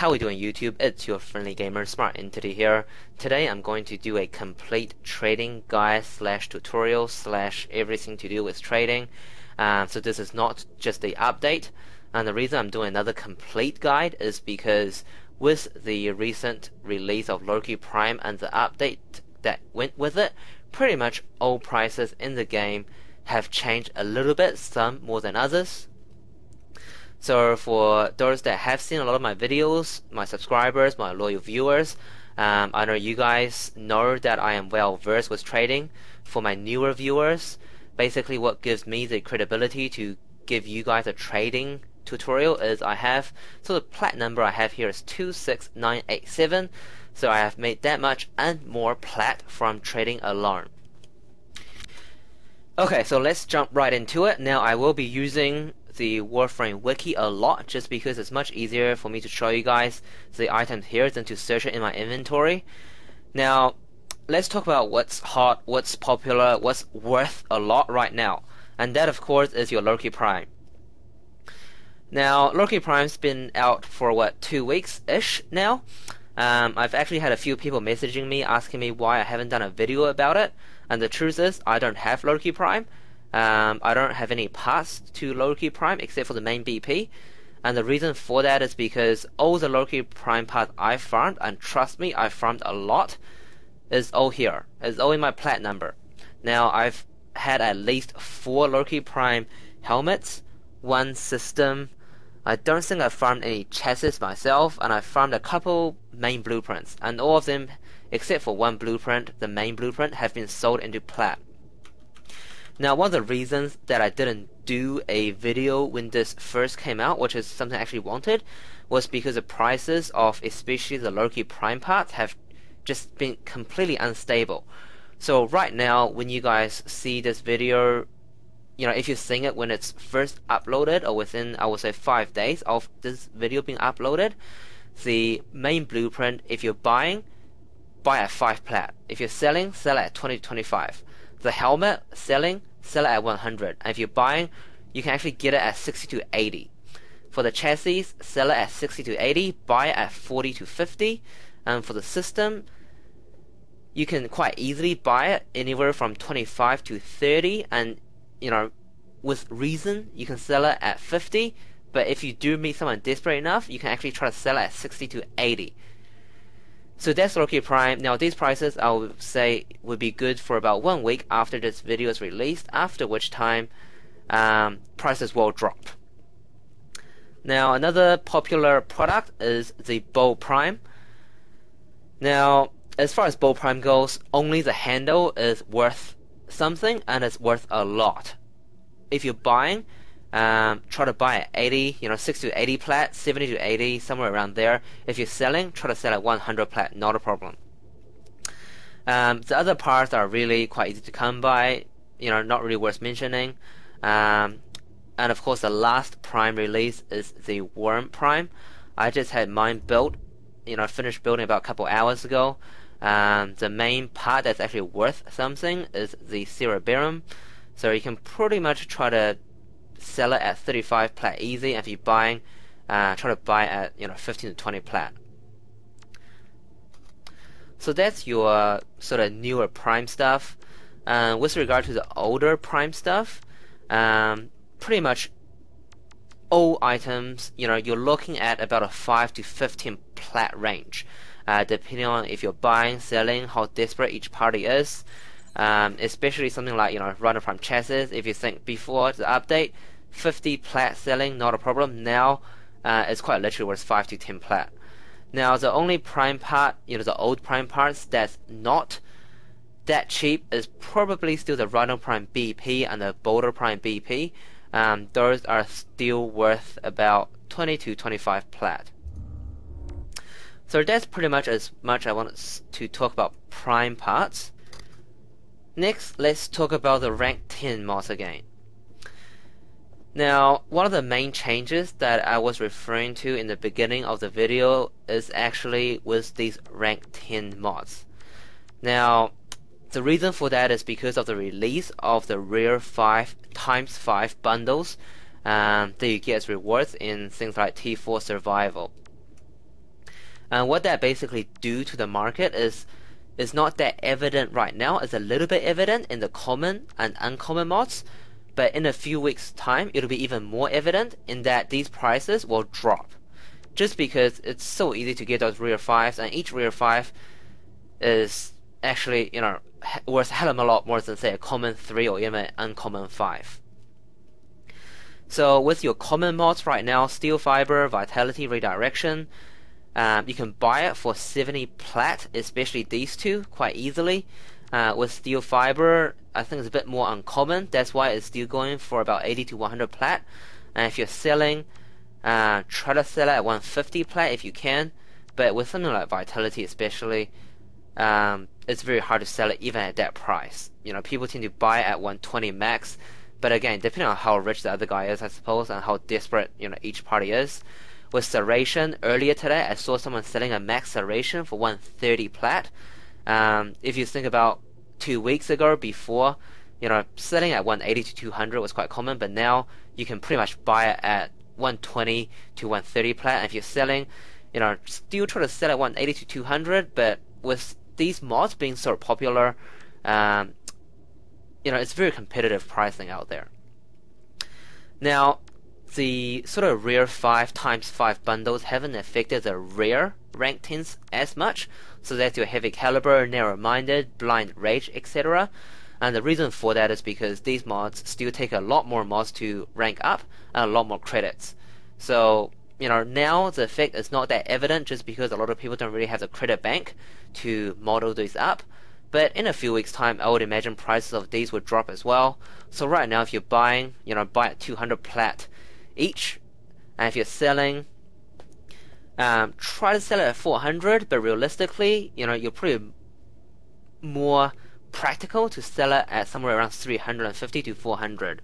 How we doing YouTube? It's your friendly gamer SmartEntity here. Today I'm going to do a complete trading guide slash tutorial slash everything to do with trading. So this is not just the update, and the reason I'm doing another complete guide is because with the recent release of Loki Prime and the update that went with it, pretty much all prices in the game have changed a little bit, some more than others. So for those that have seen a lot of my videos, my subscribers, my loyal viewers, I know you guys know that I am well versed with trading. For my newer viewers, basically what gives me the credibility to give you guys a trading tutorial is so the plat number I have here is 26987. So I have made that much and more plat from trading alone. Okay, so let's jump right into it. Now I will be using the Warframe wiki a lot just because it's much easier for me to show you guys the items here than to search it in my inventory. Now let's talk about what's hot, what's popular, what's worth a lot right now, and that of course is your Loki Prime. Now Loki Prime's been out for what, 2 weeks ish now. I've actually had a few people messaging me asking me why I haven't done a video about it, and the truth is I don't have Loki Prime. I don't have any parts to Loki Prime except for the main BP, and the reason for that is because all the Loki Prime parts I farmed, and trust me, I farmed a lot, is all here. It's all in my plat number. Now I've had at least 4 Loki Prime helmets, 1 system. I don't think I farmed any chassis myself, and I farmed a couple main blueprints, and all of them except for 1 blueprint, the main blueprint, have been sold into plat. Now one of the reasons that I didn't do a video when this first came out, which is something I actually wanted, was because the prices of especially the Loki Prime parts have just been completely unstable. So right now when you guys see this video, you know, if you're seeing it when it's first uploaded or within, I would say, 5 days of this video being uploaded, the main blueprint, if you're buying, buy at 5 plat. If you're selling, sell at 20 to 25. The helmet, selling, sell it at 100. And if you're buying, you can actually get it at 60 to 80. For the chassis, sell it at 60 to 80, buy it at 40 to 50. And for the system, you can quite easily buy it anywhere from 25 to 30, and you know, with reason, you can sell it at 50. But if you do meet someone desperate enough, you can actually try to sell it at 60 to 80. So that's Loki Prime. Now these prices I would say would be good for about 1 week after this video is released, after which time prices will drop. Now another popular product is the Bow Prime. Now as far as Bow Prime goes, only the handle is worth something, and it's worth a lot. If you're buying, try to buy at 80, 60 to 80 plat, 70 to 80, somewhere around there. If you're selling, try to sell at 100 plat, not a problem. The other parts are really quite easy to come by, not really worth mentioning. And of course the last Prime release is the Worm Prime. I just had mine built, finished building about a couple hours ago. The main part that's actually worth something is the Cerebellum. So you can pretty much try to sell it at 35 plat easy. If you're buying, try to buy at 15 to 20 plat. So that's your sort of newer Prime stuff. With regard to the older Prime stuff, pretty much all items, you're looking at about a 5 to 15 plat range, depending on if you're buying, selling, how desperate each party is. Especially something like runner from chassis. If you think before the update, 50 plat selling, not a problem. Now it's quite literally worth 5 to 10 plat. Now the only Prime part, the old Prime parts that's not that cheap is probably still the Rhino Prime BP and the Boulder Prime BP. Those are still worth about 20 to 25 plat. So that's pretty much as much I wanted to talk about Prime parts. Next, let's talk about the rank 10 mods again. Now, one of the main changes that I was referring to in the beginning of the video is actually with these rank 10 mods. Now, the reason for that is because of the release of the rare 5x5 bundles that you get as rewards in things like T4 Survival. And what that basically do to the market is not that evident right now. It's a little bit evident in the common and uncommon mods, but in a few weeks time it'll be even more evident in that these prices will drop, just because it's so easy to get those rare 5s, and each rare 5 is actually, you know, worth a hell of a lot more than say a common 3 or even an uncommon 5. So with your common mods right now, Steel Fiber, Vitality, Redirection, you can buy it for 70 plat, especially these two, quite easily. With Steel Fiber, I think it's a bit more uncommon. That's why it's still going for about 80 to 100 plat. And if you're selling, try to sell it at 150 plat if you can. But with something like Vitality especially, it's very hard to sell it even at that price. You know, people tend to buy at 120 max. But again, depending on how rich the other guy is, I suppose, and how desperate, you know, each party is. With Serration, earlier today, I saw someone selling a max Serration for 130 plat. If you think about 2 weeks ago, before, you know, selling at 180 to 200 was quite common, but now you can pretty much buy it at 120 to 130 plat. And if you're selling, you know, still try to sell at 180 to 200, but with these mods being so popular, you know, it's very competitive pricing out there. Now, the sort of rare 5x5 bundles haven't affected the rare rank 10s as much, so that's your Heavy Caliber, Narrow-Minded, Blind Rage, etc. And the reason for that is because these mods still take a lot more mods to rank up and a lot more credits. So, you know, now the effect is not that evident just because a lot of people don't really have the credit bank to model these up. But in a few weeks time, I would imagine prices of these would drop as well. So right now, if you're buying, you know, buy at 200 plat each, and if you're selling, try to sell it at 400, but realistically, you know, you're pretty more practical to sell it at somewhere around 350 to 400.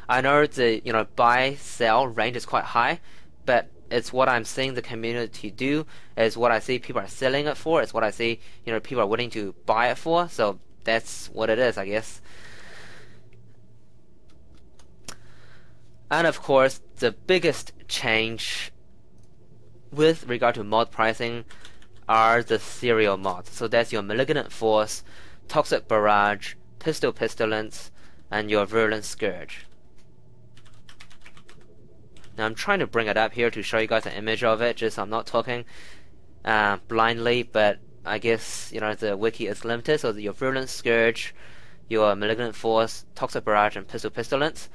I know the, you know, buy sell range is quite high, but it's what I'm seeing the community do, is what I see people are selling it for, it's what I see, you know, people are willing to buy it for, so that's what it is, I guess. And of course, the biggest change with regard to mod pricing are the serial mods. So that's your Malignant Force, Toxic Barrage, Pistol Pestilence, and your Virulent Scourge. Now I'm trying to bring it up here to show you guys an image of it, just so I'm not talking blindly, but I guess, you know, the wiki is limited. So your Virulent Scourge, your Malignant Force, Toxic Barrage, and Pistol Pestilence.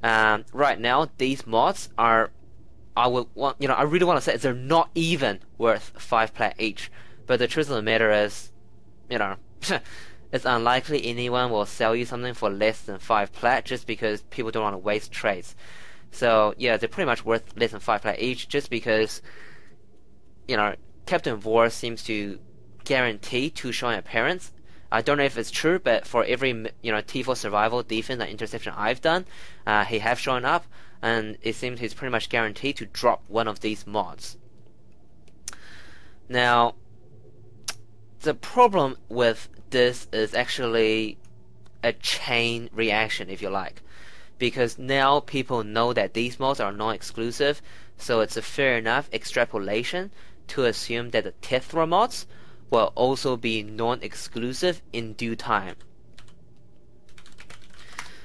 Right now, these mods are, I really want to say they're not even worth 5 plat each. But the truth of the matter is, you know, it's unlikely anyone will sell you something for less than 5 plat just because people don't want to waste trades. So yeah, they're pretty much worth less than 5 plat each, just because, you know, Captain War seems to guarantee 2 showing appearance. I don't know if it's true, but for every, you know, T4 survival, defense, and interception I've done, he have shown up, and it seems he's pretty much guaranteed to drop one of these mods. Now, the problem with this is actually a chain reaction, if you like, because now people know that these mods are non-exclusive, so it's a fair enough extrapolation to assume that the Tethra mods will also be non-exclusive in due time.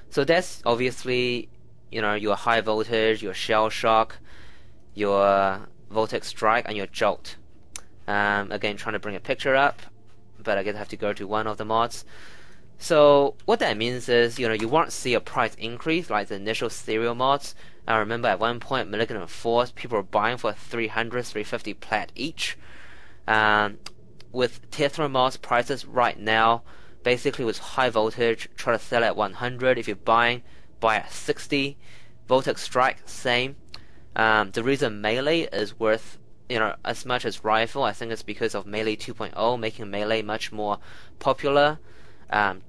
So that's obviously, you know, your High Voltage, your Shell Shock, your Vortex Strike, and your Jolt. Again, trying to bring a picture up, but I guess I have to go to one of the mods. So what that means is, you know, you won't see a price increase like the initial serial mods. I remember at one point, Malignant Force, people were buying for 300, 350 plat each. With Tethra mods prices right now, basically with High Voltage, try to sell at 100. If you're buying, buy at 60. Vortex Strike, same. The reason Melee is worth, you know, as much as Rifle, I think it's because of Melee 2.0 making Melee much more popular.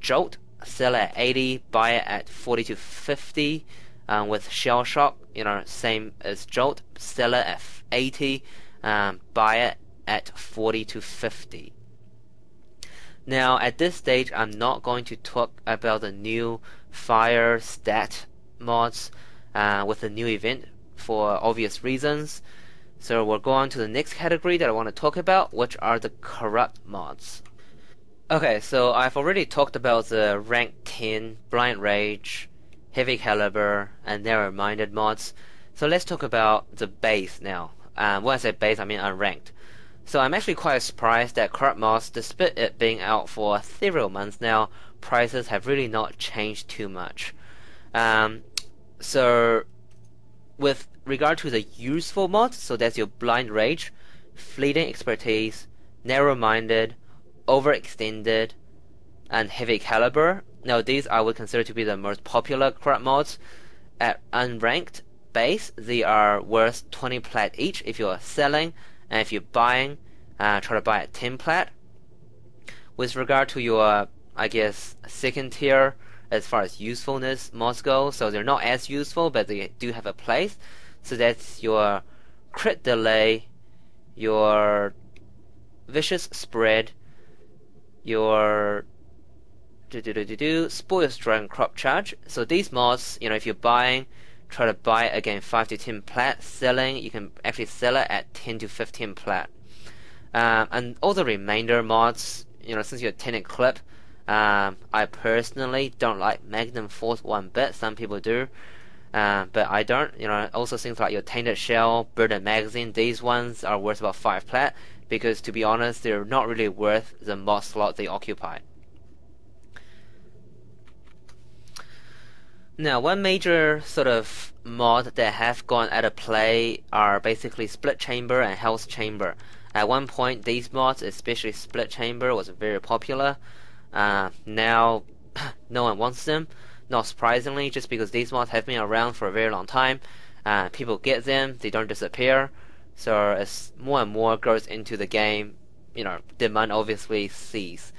Jolt, sell at 80, buy it at 40 to 50. With Shell Shock, you know, same as Jolt, sell it at 80, buy it at 40 to 50. Now at this stage, I'm not going to talk about the new fire stat mods with the new event for obvious reasons, So we'll go on to the next category that I want to talk about, which are the corrupt mods. Okay, so I've already talked about the rank 10, Blind Rage, Heavy Caliber, and Narrow-Minded mods. So let's talk about the base now. When I say base, I mean unranked. So I'm actually quite surprised that corrupt mods, despite it being out for several months now, prices have really not changed too much. So with regard to the useful mods, so that's your Blind Rage, Fleeting Expertise, Narrow-Minded, Overextended, and Heavy Caliber. Now these I would consider to be the most popular corrupt mods. At unranked base, they are worth 20 plat each if you're selling, and if you're buying, try to buy at 10 plat. With regard to your, I guess, second tier as far as usefulness mods go, so they're not as useful, but they do have a place. So that's your Crit Delay, your Vicious Spread, your Spoils Dragon Crop Charge. So these mods, if you're buying, try to buy it again 5 to 10 plat. Selling, you can actually sell it at 10 to 15 plat. And all the remainder mods, since you're 10 clip, I personally don't like Magnum Force one bit. Some people do, but I don't. Also things like your Tainted Shell, Burden Magazine, these ones are worth about 5 plat, because to be honest, they're not really worth the mod slot they occupy. Now, one major sort of mod that have gone out of play are basically Split Chamber and Health Chamber. At one point, these mods, especially Split Chamber, was very popular. Now, no one wants them. Not surprisingly, just because these mods have been around for a very long time. People get them, they don't disappear. So as more and more goes into the game, demand obviously cease.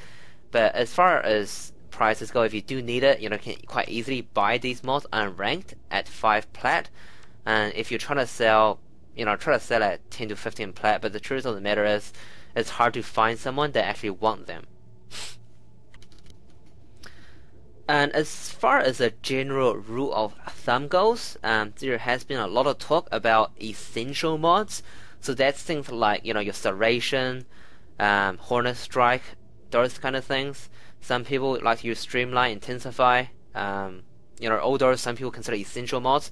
But as far as prices go, if you do need it, you can quite easily buy these mods unranked at 5 plat. And if you're trying to sell, try to sell at 10 to 15 plat. But the truth of the matter is, it's hard to find someone that actually want them. And as far as a general rule of thumb goes, there has been a lot of talk about essential mods. So that's things like, your Serration, Hornet Strike, those kind of things. Some people like to use Streamline, Intensify, all those some people consider essential mods.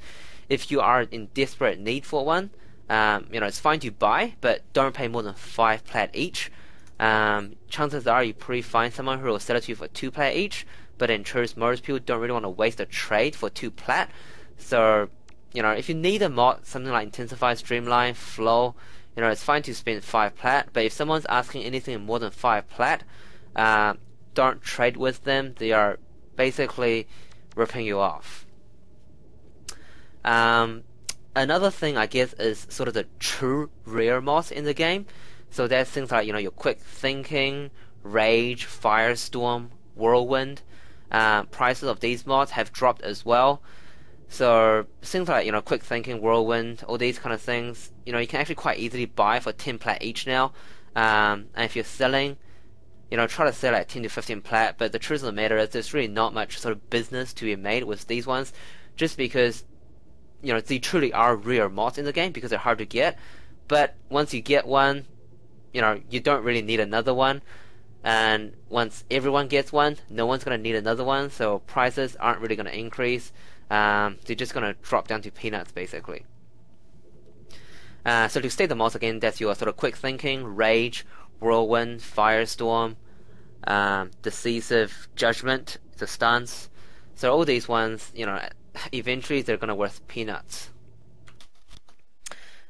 If you are in desperate need for one, it's fine to buy, but don't pay more than 5 plat each. Chances are you probably find someone who will sell it to you for 2 plat each. But in truth, most people don't really want to waste a trade for 2 plat. So, if you need a mod, something like Intensify, Streamline, Flow, it's fine to spend 5 plat. But if someone's asking anything more than 5 plat, don't trade with them. They are basically ripping you off. Another thing, I guess, is sort of the true rare mods in the game. So that's things like, your Quick Thinking, Rage, Firestorm, Whirlwind. Prices of these mods have dropped as well. So things like Quick Thinking, Whirlwind, all these kind of things, you can actually quite easily buy for 10 plat each now. And if you're selling, try to sell at 10 to 15 plat. But the truth of the matter is, there's really not much sort of business to be made with these ones, just because they truly are rare mods in the game because they're hard to get. But once you get one, you don't really need another one. And once everyone gets one, no one's going to need another one, so prices aren't really going to increase. They're just going to drop down to peanuts, basically. So to state the mods again, that's your sort of Quick Thinking, Rage, Whirlwind, Firestorm, Decisive Judgment, the Stance. So all these ones, eventually they're going to worth peanuts.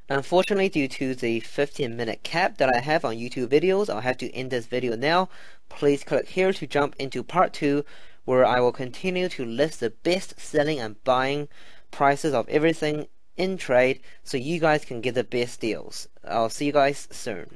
Unfortunately, due to the 15-minute cap that I have on YouTube videos, I'll have to end this video now. Please click here to jump into part 2, where I will continue to list the best selling and buying prices of everything in trade, so you guys can get the best deals. I'll see you guys soon.